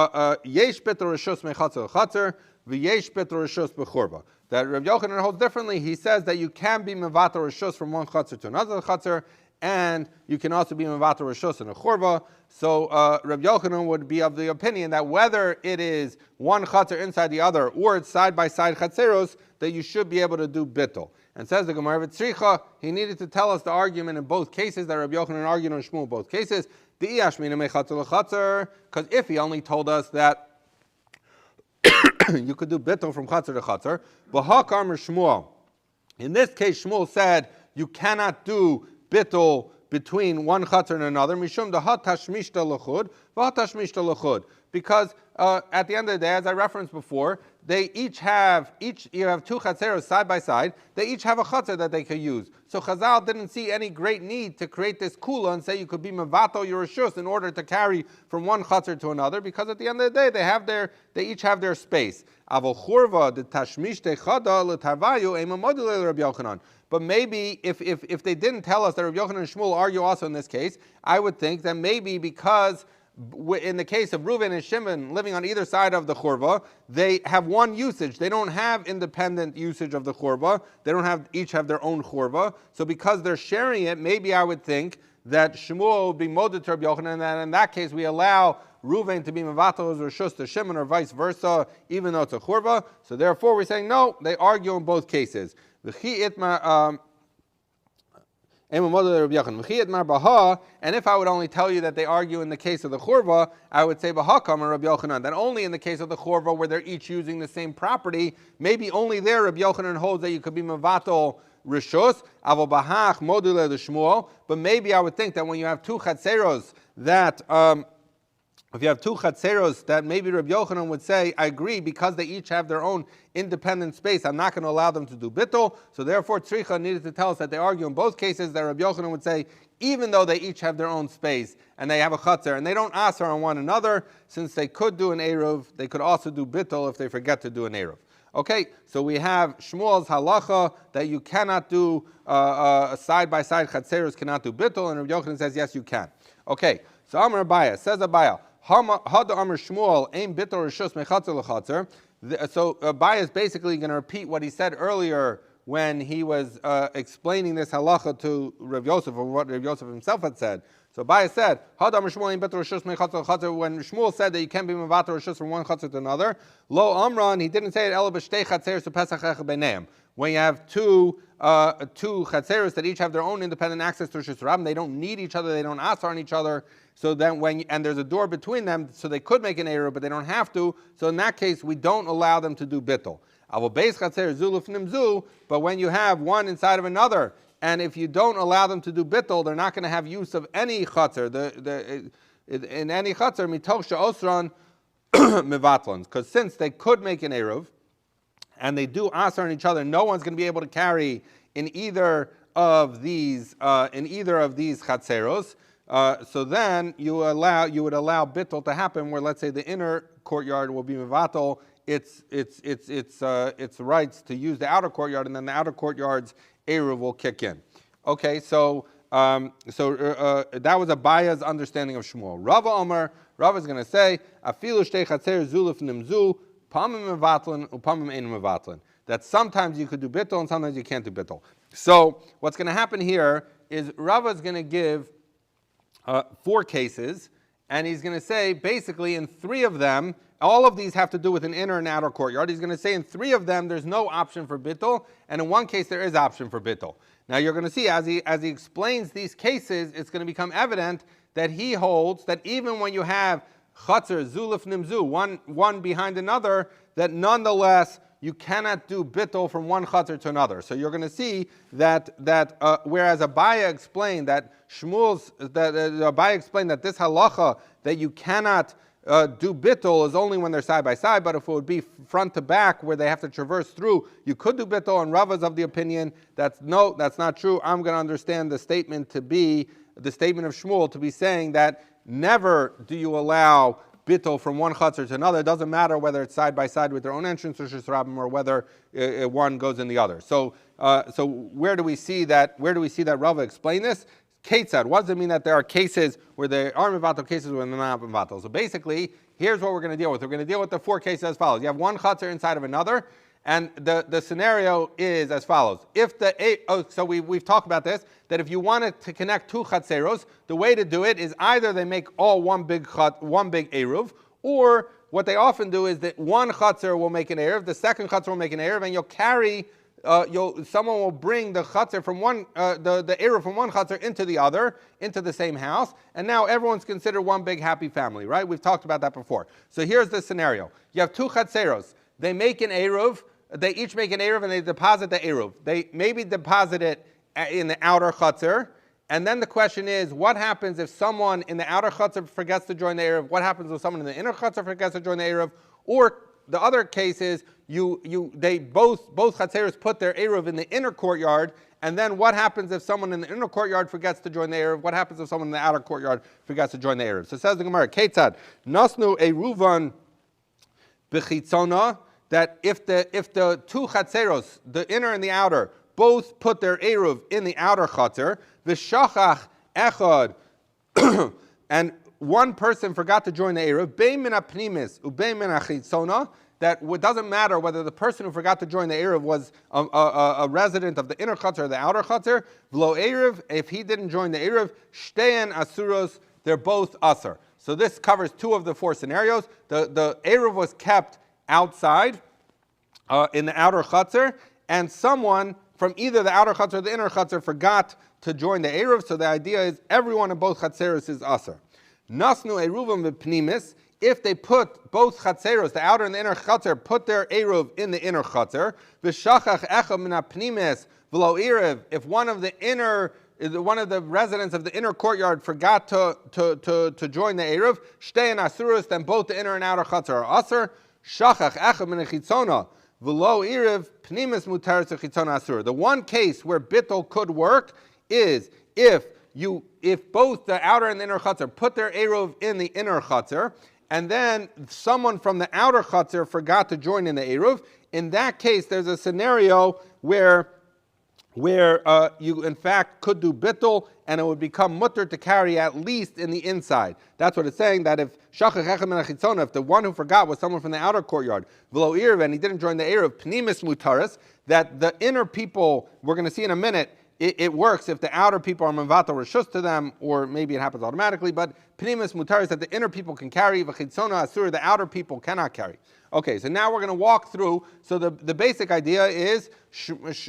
yesh bittul rishus mechatzer lechatzer v'yesh bittul rishus bechorva. That Rav Yochanan holds differently. He says that you can be mevater rishus from one chatzar to another chatzar, and you can also be mevatel reshus in a churva. So Reb Yochanan would be of the opinion that whether it is one chatzar inside the other or it's side by side chatzeros, that you should be able to do bittul. And says the Gemara V'tzricha, he needed to tell us the argument in both cases that Reb Yochanan argued on Shmuel in both cases. Because if he only told us that you could do bittul from chatzar to chatzar, v'hakar Shmuel. In this case, Shmuel said you cannot do bittul between one chatzar and another, mishum dahat tashmishta lechud, v'hat tashmishta lechud. Because at the end of the day, as I referenced before, you have two chatzeros side by side. They each have a chatzar that they could use. So Chazal didn't see any great need to create this kula and say you could be mevato your reshus in order to carry from one chatzar to another, because at the end of the day they each have their space. Avol churva the tashmish techada letarvayu emamodule Rabbi Yochanan. But maybe if they didn't tell us that Rabbi Yochanan and Shmuel argue also in this case, I would think that maybe because in the case of Reuven and Shimon living on either side of the churva, they have one usage. They don't have independent usage of the churva. They don't each have their own churva. So because they're sharing it, maybe I would think that Shmuel would be moded to Rabbi Yochanan, and in that case we allow Reuven to be mevatel his reshus to Shimon or vice versa, even though it's a churva. So therefore we're saying no, they argue in both cases. And if I would only tell you that they argue in the case of the churva, I would say b'hakam or Rabbi Yochanan, that only in the case of the churva where they're each using the same property, maybe only there Rabbi Yochanan holds that you could be mevatel rishus, avol bahach module the Shmuel. But maybe I would think that when you have two chatzeros that if you have two chatzeros, that maybe Rabbi Yochanan would say, I agree, because they each have their own independent space, I'm not going to allow them to do bittul. So therefore, Tzricha needed to tell us that they argue in both cases, that Rabbi Yochanan would say, even though they each have their own space, and they have a chatzer, and they don't aser on one another, since they could do an eruv, they could also do bittul if they forget to do an eruv. Okay, so we have Shmuel's halacha that you cannot do side-by-side chatzeros cannot do bittul, and Rabbi Yochanan says, yes, you can. Okay, so Amar Abaya, says Abaya, Hada Amar Shmuel, Ein Bittul Reshus Mechatzer Lechatzer. So Abaya is basically going to repeat what he said earlier when he was explaining this halacha to Rav Yosef, or what Rav Yosef himself had said. So Abaya said, Hada Amar Shmuel, Ein Bittul Reshus Mechatzer Lechatzer. When Shmuel said that you can't be mevatel reshus from one chatzer to another, Lo Amran, he didn't say it Ela b'shtei chatzeros pesach echad beineim. When you have two chatzeros that each have their own independent access to Reshus Rabbim, they don't need each other, they don't asar on eeach other. So then and there's a door between them, so they could make an eruv, but they don't have to. So in that case, we don't allow them to do bittul. But when you have one inside of another, and if you don't allow them to do bittul, they're not going to have use of any chatzar. In any chatzar, mitoch she'osran mevatlon. Because since they could make an eruv, and they do asar on each other, no one's going to be able to carry in either of these chatzeros. So then you would allow bittul to happen, where let's say the inner courtyard will be mevatel its rights to use the outer courtyard, and then the outer courtyard's eruv will kick in. Okay, so that was Abaya's understanding of Shmuel. Rava Omer, Rava is going to say afilu shtei chatzer zuluf nimzu pamim mevatlin upamim ein mevatlin. That sometimes you could do bittul and sometimes you can't do bittul. So what's going to happen here is Rava is going to give 4 cases, and he's going to say basically in 3 of them, all of these have to do with an inner and outer courtyard. He's going to say in 3 of them there's no option for bittul, and in 1 case there is option for bittul. Now you're going to see as he explains these cases, it's going to become evident that he holds that even when you have chatzar zulif nimzu, one behind another, that nonetheless you cannot do bittul from one chatzar to another. So you're going to see that whereas Abaya explained that Abaya explained that this halacha that you cannot do bittul is only when they're side by side, but if it would be front to back where they have to traverse through, you could do bittul. And Rava's of the opinion that's not true. I'm going to understand the statement of Shmuel to be saying that never do you allow bittul from one chatzar to another. It doesn't matter whether it's side by side with their own entrance or Reshus Rabbim, or whether one goes in the other. So where do we see that Rava explain this? Kate said, what does it mean that there are cases where there are mevatel, cases where they're not mevatel? So basically, here's what we're going to deal with. We're going to deal with the 4 cases as follows. You have one chatzar inside of another, And the scenario is as follows. So we've talked about this, that if you wanted to connect two chatzeros, the way to do it is either they make all one big Eruv, or what they often do is that one chatzer will make an Eruv, the second chatzer will make an Eruv, and you'll carry, someone will bring the chatzer from the Eruv from one chatzer into the other, into the same house, and now everyone's considered one big happy family, right? We've talked about that before. So here's the scenario. You have two chatzeros. They make an Eruv, they each make an Eruv and they deposit the Eruv. They maybe deposit it in the outer chutzner, and then the question is, what happens if someone in the outer chutzner forgets to join the Eruv? What happens if someone in the inner chutzner forgets to join the Eruv? Or the other case is, both chatzeros put their Eruv in the inner courtyard, and then what happens if someone in the inner courtyard forgets to join the Eruv? What happens if someone in the outer courtyard forgets to join the Eruv? So it says the Gemara, Ketzad, Nasnu Eruvan B'chitzona, that if the two chatzeros, the inner and the outer, both put their Eruv in the outer chatzer, v'shachach echad, and one person forgot to join the Eruv, bein min ha'pnimis ubein min hachitzona, that it doesn't matter whether the person who forgot to join the Eruv was a resident of the inner chatzer or the outer chatzer, v'lo Eruv, if he didn't join the Eruv, shtein asuros, they're both asur. So this covers two of the four scenarios. The Eruv was kept outside in the outer chutzner, and someone from either the outer chutzner or the inner chutzner forgot to join the Eruv. So the idea is everyone in both chatzeros is asur. Nasnu Eruvim v'pnimis, if they put both chatzeros, the outer and the inner chutzner, put their Eruv in the inner chutzner, v'shachach echad min ha'pnimis v'lo Eruv, if one of the residents of the inner courtyard forgot to join the Eruv, shtei and asuros, then both the inner and outer chutzner are asur. Shachach echad min hachitzona v'lo Eruv pnimis mutaris hachitzona asur. The one case where bittul could work is if both the outer and the inner chutzner put their Eruv in the inner chutzner, and then someone from the outer chutzner forgot to join in the Eruv. In that case, there's a scenario where you in fact could do bittul, and it would become mutter to carry at least in the inside. That's what it's saying, that if shachach echad min hachitzona, if the one who forgot was someone from the outer courtyard, v'lo Eruv, and he didn't join the Eruv, pnimis mutaris, that the inner people, we're going to see in a minute, it works if the outer people are mevatel reshus to them, or maybe it happens automatically, but pnimis mutaris, that the inner people can carry, v'chitzona asur, the outer people cannot carry. Okay, so now we're going to walk through. So the basic idea is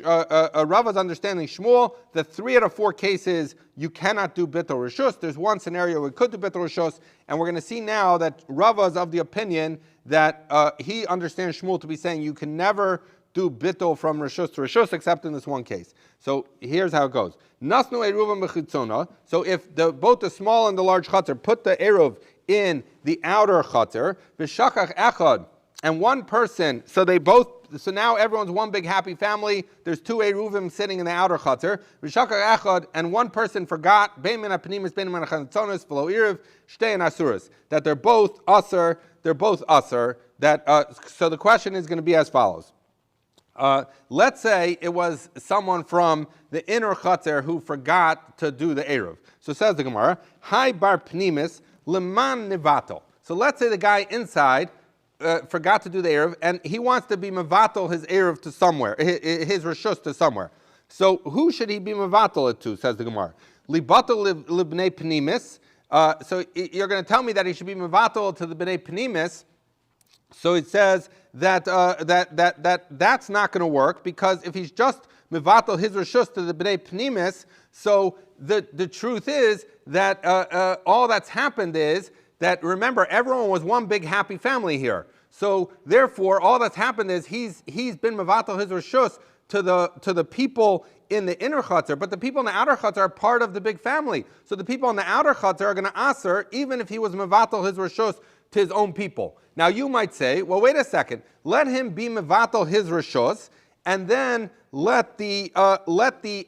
Rava's understanding Shmuel, the 3 out of 4 cases you cannot do bittul reshus. There's one scenario we could do bittul reshus, and we're going to see now that Rava is of the opinion that he understands Shmuel to be saying you can never do bittul from reshus to reshus except in this one case. So here's how it goes. Nasnu Eruvim b'chitzona. So if both the small and the large chutzner put the Eruv in the outer chutzner, v'shachach echad, and one person, so now everyone's one big happy family. There's 2 Eruvim sitting in the outer chutzner. V'shachach echad, and one person forgot, bein min ha'pnimis, bein min ha'chatzonos, v'lo Eruv, shtei and asuros, that they're both asur. So the question is going to be as follows. Let's say it was someone from the inner chutzner who forgot to do the Eruv. So says the Gemara, Hai bar pnimis leman nevato. So let's say the guy inside forgot to do the Eruv, and he wants to be mevatel his Eruv to somewhere, his reshus to somewhere. So who should he be mevatel it to, says the Gemara? Libatel libnei pnimis. So you're going to tell me that he should be mevatel to the bnei pnimis. So it says that that's not going to work, because if he's just mevatel his reshus to the bnei pnimis, so the truth is that all that's happened is that, remember, everyone was one big happy family here. So therefore, all that's happened is he's been mevatel his reshus to the people in the inner chutzner, but the people in the outer chutzner are part of the big family. So the people in the outer chutzner are going to asur even if he was mevatel his reshus to his own people. Now you might say, well, wait a second, let him be mevatel his reshus, and then let the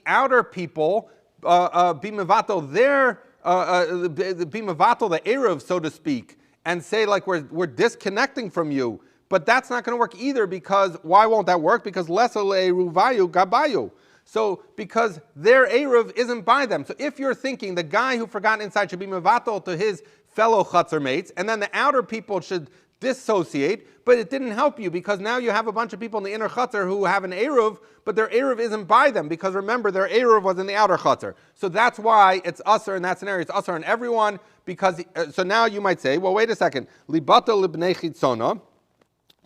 outer people be mevatel their be mevatel the Eruv, so to speak, and say like we're disconnecting from you. But that's not going to work either, because why won't that work? Because lesel eruvayu gabayu. So because their Eruv isn't by them. So if you're thinking the guy who forgot inside should be mevatel to his fellow chutzner mates, and then the outer people should dissociate, but it didn't help you because now you have a bunch of people in the inner chutzner who have an Eruv, but their Eruv isn't by them because remember, their Eruv was in the outer chutzner. So that's why it's usher in that scenario. It's usher on everyone because, so now you might say, well, wait a second. Libata libnei chitzona.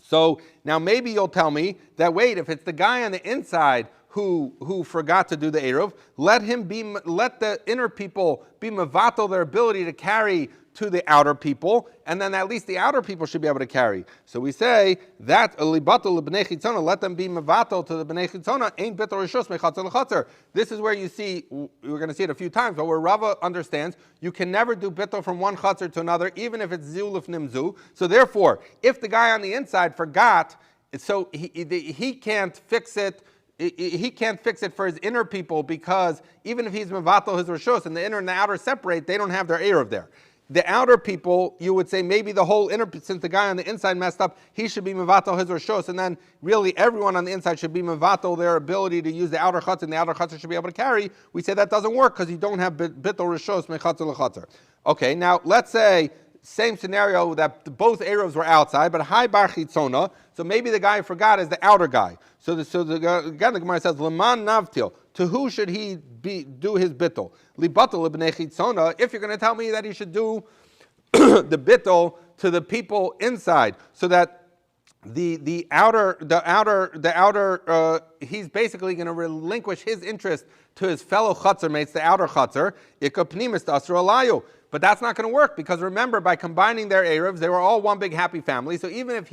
So now maybe you'll tell me that, wait, if it's the guy on the inside who forgot to do the Eruv, let the inner people be mevatel their ability to carry to the outer people, and then at least the outer people should be able to carry. So we say that libatul b'nei chitzona, let them be mevatel to the b'nei chitzona, ain't bitul rishus mechatzer l'chatzer. This is where you see, we're going to see it a few times, but where Rava understands, you can never do bitul from one chatzer to another, even if it's zul if nimzu. So therefore, if the guy on the inside forgot, so he can't fix it. He can't fix it for his inner people because even if he's mevatel his rishus and the inner and the outer separate, they don't have their eruv there. The outer people, you would say maybe the whole inner, since the guy on the inside messed up, he should be mevatel his rishos, and then really everyone on the inside should be mevatel their ability to use the outer chutzner, and the outer chutzner should be able to carry. We say that doesn't work because you don't have bittul rishos mechatzer l'chatzer. Okay, now let's say same scenario that both Eruvs were outside, but high bar chitzona. So maybe the guy who forgot is the outer guy. Again, the Gemara says leman navtil. To who should he do his bittul? Libatul ibnei chitzona. If you're going to tell me that he should do the bittul to the people inside, so that the outer, he's basically going to relinquish his interest to his fellow chutzner mates, the outer chutzner. Ikapnimis asur alayu. But that's not going to work because remember, by combining their Eruvs, they were all one big happy family. So even if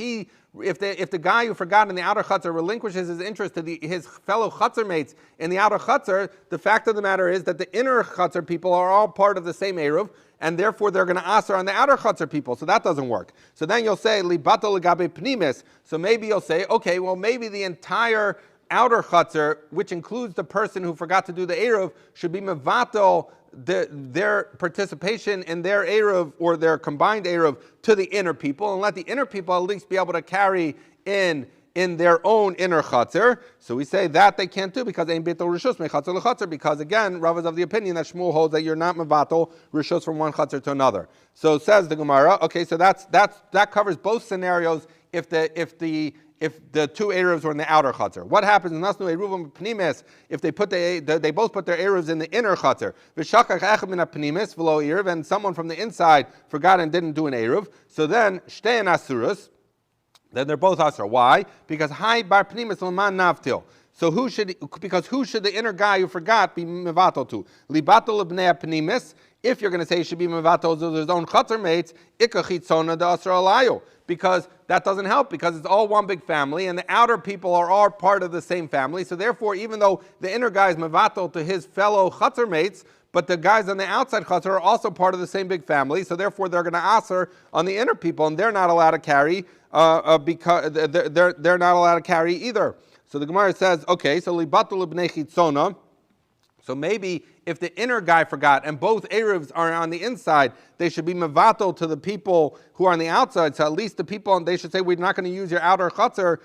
the guy who forgot in the outer chutzner relinquishes his interest to his fellow chutzner mates in the outer chutzner, the fact of the matter is that the inner chutzner people are all part of the same Eruv, and therefore they're going to aser on the outer chutzner people. So that doesn't work. So then you'll say libato legabe pnimis. So maybe you'll say, okay, well maybe the entire outer chutzner, which includes the person who forgot to do the Eruv, should be mevatel their participation in their Eruv or their combined Eruv to the inner people, and let the inner people at least be able to carry in their own inner chutzner. So we say that they can't do because ein bitul rishus mechatzer l'chatzer, because again, Rav is of the opinion that Shmuel holds that you're not mevatel rishus from one chutzner to another. So says the Gemara, okay, so that covers both scenarios if the two Eruvs were in the outer chutzner. What happens in Nasnu Eruvim Pnimis if they both put their Eruvs in the inner chutzner? V'shakach echad min Pnimis v'lo Eruv, and someone from the inside forgot and didn't do an Eruv. So then shtein asurus. Then they're both asur. Why? Because hai bar Pnimis l'man navtil. So who should the inner guy who forgot be mevatel to? Libatul b'nei Pnimis. If you're going to say he should be mevatel to his own chutzner mates, ikach chitzona da asur alayu. Because that doesn't help, because it's all one big family, and the outer people are all part of the same family. So therefore, even though the inner guy is mevatel to his fellow chutzner mates, but the guys on the outside chutzner are also part of the same big family. So therefore, they're going to aser on the inner people, and they're not allowed to carry because they're not allowed to carry either. So the Gemara says, okay, so libatul b'nei chitzona. So maybe if the inner guy forgot and both Eruvs are on the inside, they should be mevatel to the people who are on the outside. So at least the people, they should say, we're not going to use your outer chutzner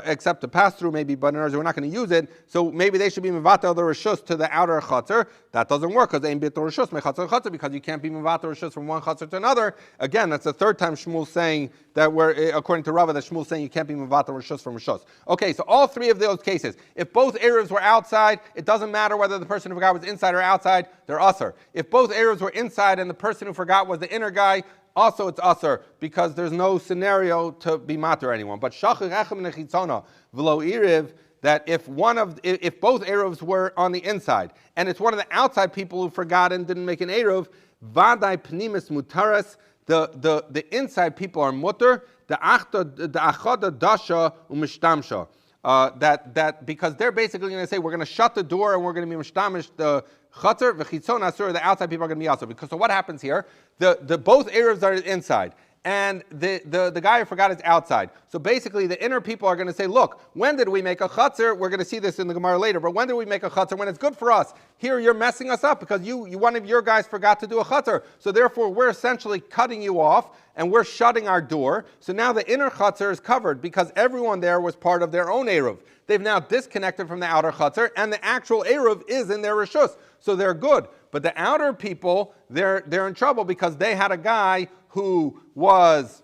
except to pass through maybe, but in other words, we're not going to use it. So maybe they should be mevatel the rishus to the outer chutzner. That doesn't work because ein bitul rishus mechatzer chutzner, because you can't be mevatel rishus from one chutzner to another. Again, that's the third time Shmuel saying that according to Rava, that Shmuel saying you can't be mevatel rishus from rishus. Okay, so all three of those cases, if both Eruvs were outside, it doesn't matter whether the person who forgot was inside or outside, they're usher. If both Eruvs were inside and the person who forgot was the inner guy, also it's usher, because there's no scenario to be mater anyone. But shachach echem nechitzona v'lo iriv, that if both Eruvs were on the inside, and it's one of the outside people who forgot and didn't make an Eruv, vadai pnimis mutaras, the inside people are mutter, the achada dasha umishtamsha. That because they're basically going to say we're going to shut the door and we're going to be mishtamish the chutzner v'chitzon asur, the outside people are going to be asur. Because so what happens here? The both Eruvs are inside, and the guy who forgot is outside. So basically, the inner people are going to say, look, when did we make a chutzner? We're going to see this in the Gemara later, but when did we make a chutzner? When it's good for us. Here you're messing us up because one of your guys forgot to do a chutzner. So therefore, we're essentially cutting you off and we're shutting our door. So now the inner chutzner is covered because everyone there was part of their own Eruv. They've now disconnected from the outer chutzner, and the actual Eruv is in their rishus. So they're good. But the outer people, they're in trouble because they had a guy who was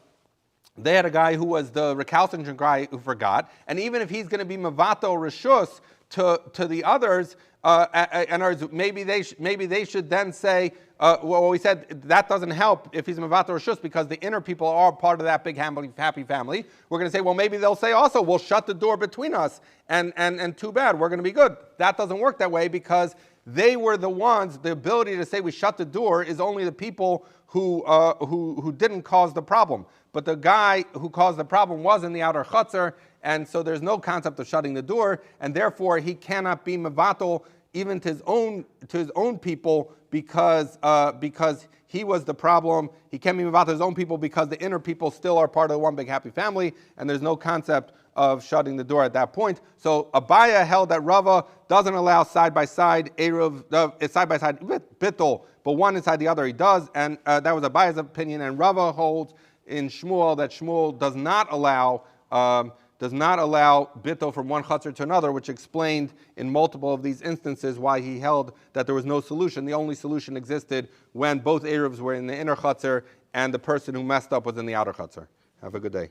they had a guy who was the recalcitrant guy who forgot, and even if he's going to be mavato rishus to the others, and maybe they should then say, well, we said that doesn't help if he's mavato rishus because the inner people are part of that big happy family. We're going to say, well, maybe they'll say also, we'll shut the door between us, and too bad, we're going to be good. That doesn't work that way because they were the ones. The ability to say we shut the door is only the people who didn't cause the problem. But the guy who caused the problem was in the outer chutzner, and so there's no concept of shutting the door, and therefore he cannot be mevatel even to his own people because he was the problem. He can't be mevatel his own people because the inner people still are part of the one big happy family, and there's no concept of shutting the door at that point. So Abaya held that Rava doesn't allow side-by-side Eruv, side-by-side bittul, but one inside the other he does, and that was Abaya's opinion, and Rava holds in Shmuel that Shmuel does not allow bittul from one chutzner to another, which explained in multiple of these instances why he held that there was no solution. The only solution existed when both Eruvs were in the inner chutzner and the person who messed up was in the outer chutzner. Have a good day.